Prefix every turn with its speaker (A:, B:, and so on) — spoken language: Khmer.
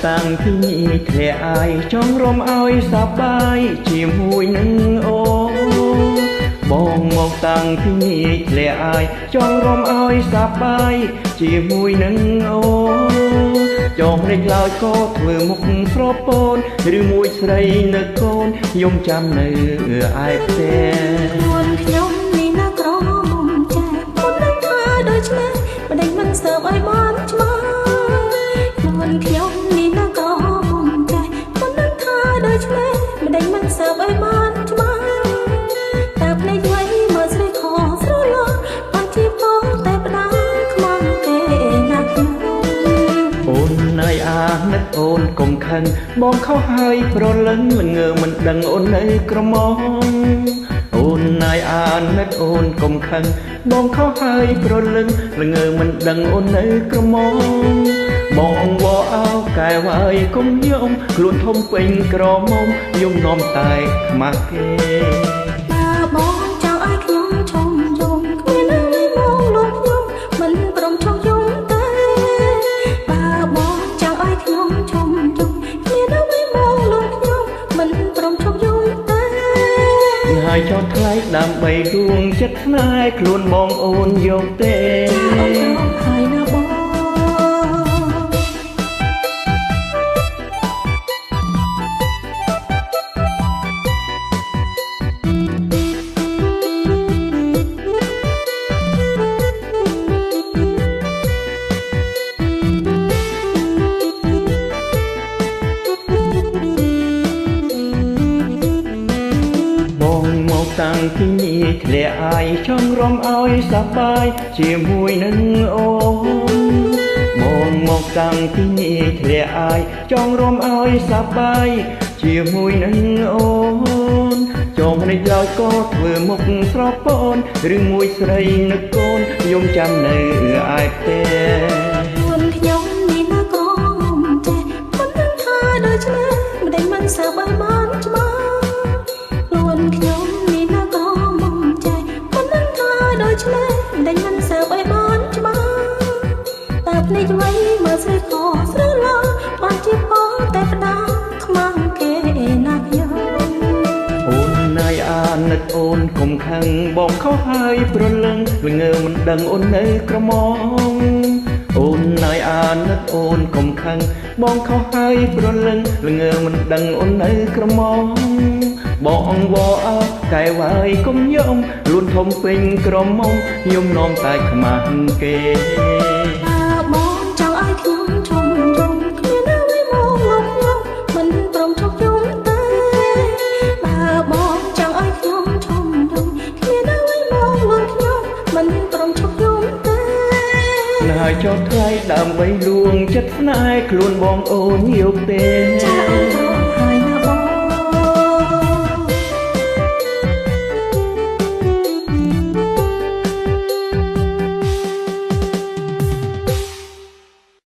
A: តាំងពីនេះធ្លាក់អាយចង់រំឲ្យសប្បាយជាមួយនឹងអូបងមកតាំងពីនេះធ្លាក់អាយចង់រំឲ្យសប្បាយជាមួយនឹងអូចង់ភ្លេចឡើយក៏ធ្វើមុខស្រពោនឬមួយស្រីនៅកូនយំចាំនៅឯផ្ទះ
B: ខ្លួនខ្ញុំនេះណាក្រមុំចែមុននឹងថាដូចឆ្លេះមិនដេញមិនសើបឲ្យបានឆ្មាខ្លួនខ្ញុំនេះណាក្រមុំចែមុននឹងថាដូចឆ្លេះមិនដេញមិនសើបឲ្យបានឆ្មាតែភ្នែកໄວមើលស្រីខស្រឡោបានជាបងតែផ្ដាំខ្មាំងគេណាខ្ញុំ
A: អូនណៃអាណិតអូនកុំខឹងបងខុសហើយប្រលឹងល្ងើមិនដឹងអូននៅក្រមុំអូនណៃអាណិតអូនកុំខឹងបងខុសហើយប្រលឹងល្ងើមិនដឹងអូននៅក្រមុំបងវ៉អោកែវាយកុំយំខ្លួនធំពេញក្រមុំយំនាំតែខ្មាស់គេ
B: បងចង់ឲ្យខ្ញុំឈុំយំគ្មានអ្វីមកលក់ខ្ញុំមិនព្រមឈប់យំទេបើបងចង់ឲ្យខ្ញុំឈុំយំគ្មានអ្វីមកលក់ខ្ញុំមិនព្រមឈប់យំទេ
A: ហើយចោតថ្លៃដើម្បីដួងចិត្តស្នេហ៍ខ្លួនបងអូនយកទេ
B: អូនហើយណាបង
A: តាំងពីនេះធ្លាក់អាយចង់រំឲ្យសប្បាយជាមួយនឹងអូនបងមកតាំងពីនេះធ្លាក់អាយចង់រំឲ្យសប្បាយជាមួយនឹងអូនចង់ភ្នែកឡើយក៏ធ្វើមុខស្រពោនឬមួយស្រីនឹកកូនយំចាំនៅឯផ្ទះ
B: ខ្លួនខ្ញុំនេះណាក្រមុំចេះមិនដឹងថាដូចឆ្លេះមិនដេញមិនសើបឲ្យបានច្បាស់ខ្លួនខ្ញុំឆ្លេះដេញមិនសើបឲ្យបានច្បាស់តែភ្នែកໄວមើលស្រីខស្រឡោបានជាបងតែផ្ដាំខ្មាំងគេណាខ្ញុំ
A: អូនណៃអាណិតអូនកុំខឹងបងខុសហើយប្រលឹងល្ងើមិនដឹងអូននៅក្រមុំអូនណៃអាណិតអូនកុំខឹងបងខុសហើយប្រលឹងល្ងើមិនដឹងអូននៅក្រមុំបងវ៉អោកែវាយកុំយំខ្លួនធំពេញក្រមុំយំនាំតែខ្មាស់គេ
B: បងចង់ឲ្យខ្ញុំឈុំយំគ្មានអ្វីមកលក់ខ្ញុំមិនព្រមឈប់យំទេបើបងចង់ឲ្យខ្ញុំឈុំយំគ្មានអ្វីមកលក់ខ្ញុំមិនព្រមឈប់យំទេ
A: ហើយចោតថ្លៃដើម្បីលួងចិត្តស្នេហ៍ខ្លួនបងអូនយកទេ